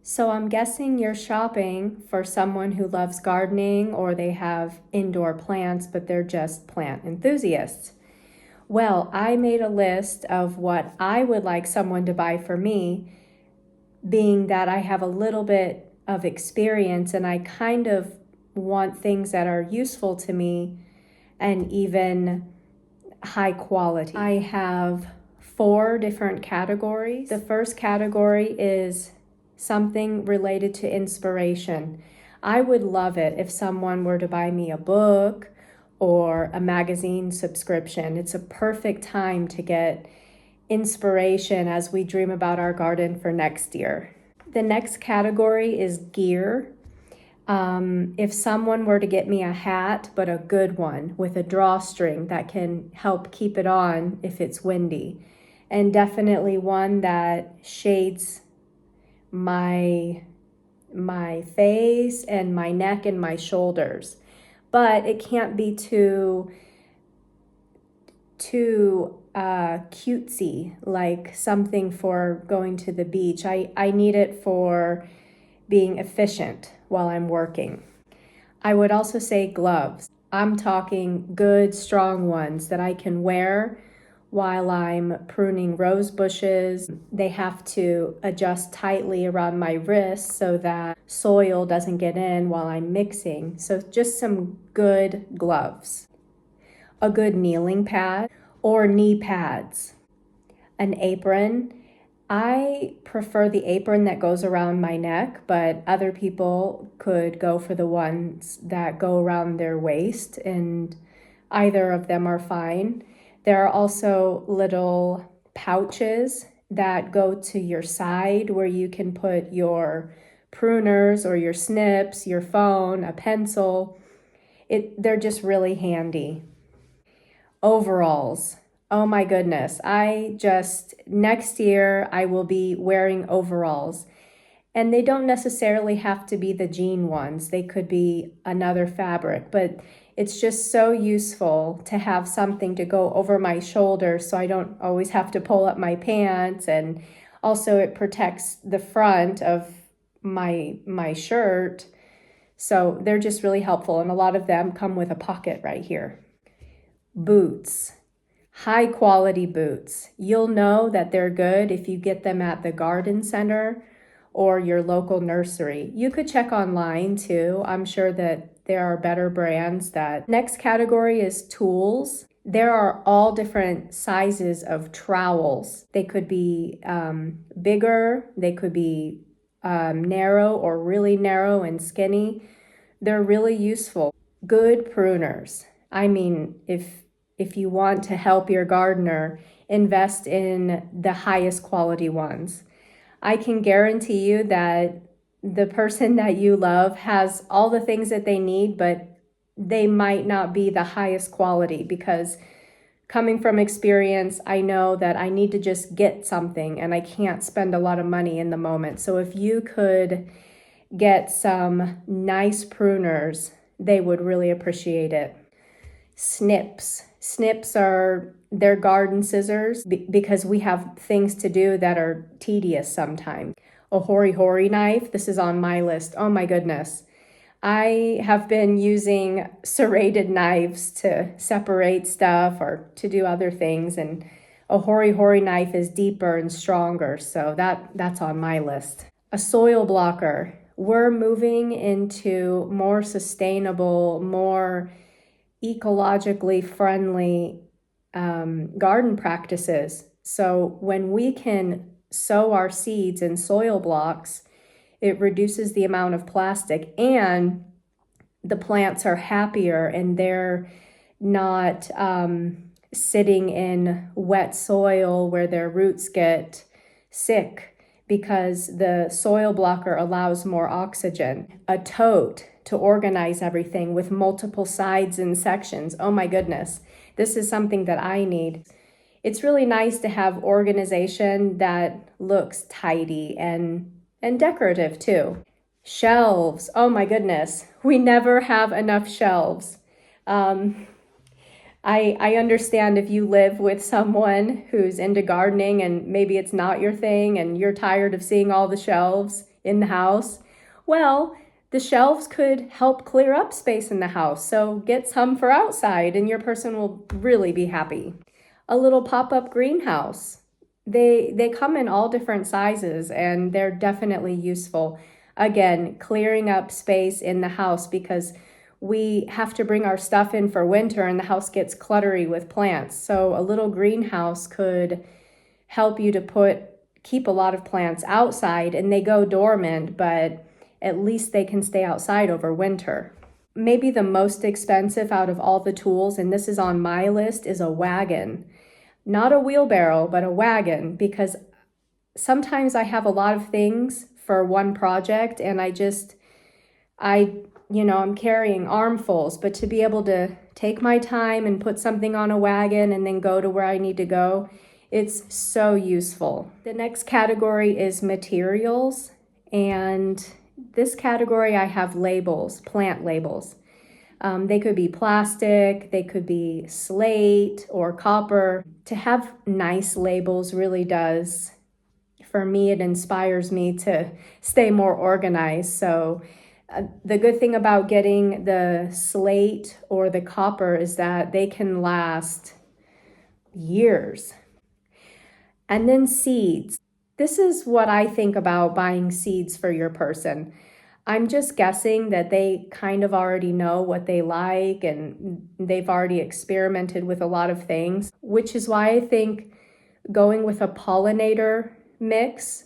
So I'm guessing you're shopping for someone who loves gardening or they have indoor plants, but they're just plant enthusiasts. Well, I made a list of what I would like someone to buy for me, being that I have a little bit of experience and I kind of want things that are useful to me and even high quality. I have 4 different categories. The first category is something related to inspiration. I would love it if someone were to buy me a book or a magazine subscription. It's a perfect time to get inspiration as we dream about our garden for next year. The next category is gear. If someone were to get me a hat, but a good one with a drawstring that can help keep it on if it's windy, and definitely one that shades my face and my neck and my shoulders, but it can't be too cutesy, like something for going to the beach. I need it for being efficient while I'm working. I would also say gloves. I'm talking good, strong ones that I can wear while I'm pruning rose bushes. They have to adjust tightly around my wrists so that soil doesn't get in while I'm mixing. So just some good gloves. A good kneeling pad or knee pads. An apron. I prefer the apron that goes around my neck, but other people could go for the ones that go around their waist, and either of them are fine. There are also little pouches that go to your side where you can put your pruners or your snips, your phone, a pencil. They're just really handy. Overalls. Oh my goodness. Next year, I will be wearing overalls. And they don't necessarily have to be the jean ones. They could be another fabric, but it's just so useful to have something to go over my shoulder so I don't always have to pull up my pants. And also it protects the front of my shirt. So they're just really helpful. And a lot of them come with a pocket right here. Boots. High quality boots. You'll know that they're good if you get them at the garden center or your local nursery. You could check online too. I'm sure that there are better brands that. Next category is tools. There are all different sizes of trowels. They could be bigger, they could be narrow or really narrow and skinny. They're really useful. Good pruners. I mean, if you want to help your gardener, invest in the highest quality ones. I can guarantee you that the person that you love has all the things that they need, but they might not be the highest quality, because coming from experience, I know that I need to just get something and I can't spend a lot of money in the moment. So if you could get some nice pruners, they would really appreciate it. Snips. Snips are their garden scissors because we have things to do that are tedious sometimes. A hori-hori knife. This is on my list. Oh my goodness. I have been using serrated knives to separate stuff or to do other things, and a hori-hori knife is deeper and stronger, so that's on my list. A soil blocker. We're moving into more sustainable, more ecologically friendly garden practices. So when we can sow our seeds in soil blocks, it reduces the amount of plastic, and the plants are happier and they're not sitting in wet soil where their roots get sick, because the soil blocker allows more oxygen. A tote to organize everything with multiple sides and sections. Oh my goodness, this is something that I need. It's really nice to have organization that looks tidy and decorative too. Shelves. Oh my goodness, we never have enough shelves. I understand if you live with someone who's into gardening and maybe it's not your thing and you're tired of seeing all the shelves. in the house. Well, the shelves could help clear up space in the house, so get some for outside and your person will really be happy. A little pop-up greenhouse. They come in all different sizes and they're definitely useful. Again, clearing up space in the house because we have to bring our stuff in for winter and the house gets cluttery with plants. So a little greenhouse could help you to keep a lot of plants outside and they go dormant, but at least they can stay outside over winter. Maybe the most expensive out of all the tools, and this is on my list, is a wagon. Not a wheelbarrow, but a wagon, because sometimes I have a lot of things for one project and I'm carrying armfuls, but to be able to take my time and put something on a wagon and then go to where I need to go, it's so useful. The next category is materials, and this category I have labels, plant labels. They could be plastic, they could be slate or copper. To have nice labels really does, for me, it inspires me to stay more organized. So the good thing about getting the slate or the copper is that they can last years. And then seeds. This is what I think about buying seeds for your person. I'm just guessing that they kind of already know what they like and they've already experimented with a lot of things, which is why I think going with a pollinator mix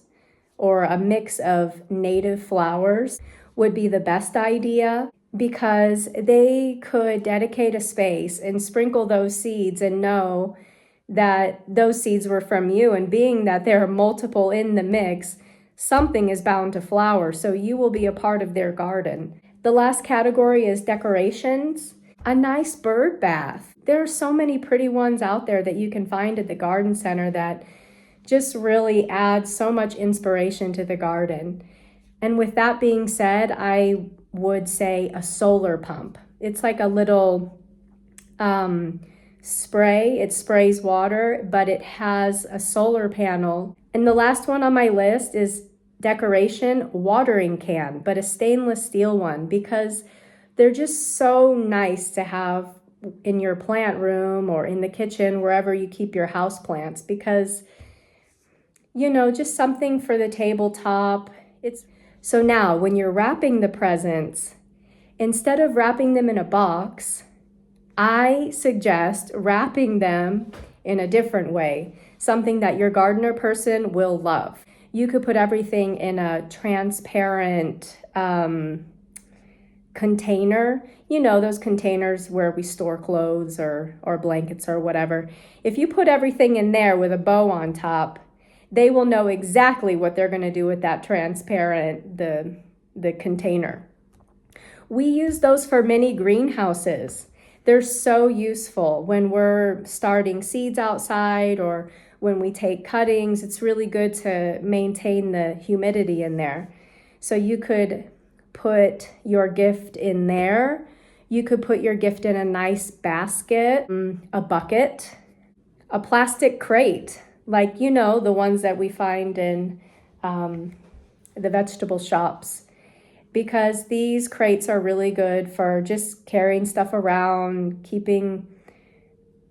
or a mix of native flowers would be the best idea, because they could dedicate a space and sprinkle those seeds and know that those seeds were from you. And being that there are multiple in the mix, something is bound to flower, so you will be a part of their garden. The last category is decorations. A nice bird bath. There are so many pretty ones out there that you can find at the garden center that just really add so much inspiration to the garden. And with that being said, I would say a solar pump. It's like a little spray. It sprays water, but it has a solar panel. And the last one on my list is decoration watering can, but a stainless steel one, because they're just so nice to have in your plant room or in the kitchen, wherever you keep your house plants, because, just something for the tabletop. So now when you're wrapping the presents, instead of wrapping them in a box, I suggest wrapping them in a different way, something that your gardener person will love. You could put everything in a transparent container, those containers where we store clothes or blankets or whatever. If you put everything in there with a bow on top, they will know exactly what they're going to do with that transparent, the container. We use those for mini greenhouses. They're so useful when we're starting seeds outside or when we take cuttings. It's really good to maintain the humidity in there. So you could put your gift in there. You could put your gift in a nice basket, a bucket, a plastic crate, like, the ones that we find in the vegetable shops. Because these crates are really good for just carrying stuff around, keeping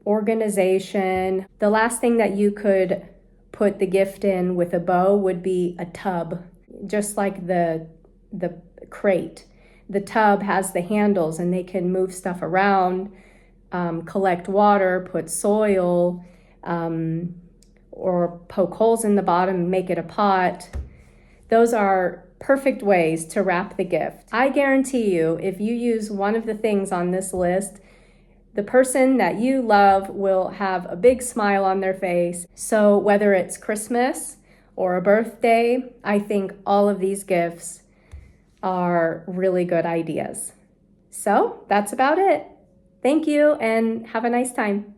organization. The last thing that you could put the gift in with a bow would be a tub, just like the crate. The tub has the handles and they can move stuff around, collect water, put soil, or poke holes in the bottom and make it a pot. Those are perfect ways to wrap the gift. I guarantee you, if you use one of the things on this list, the person that you love will have a big smile on their face. So whether it's Christmas or a birthday, I think all of these gifts are really good ideas. So that's about it. Thank you and have a nice time.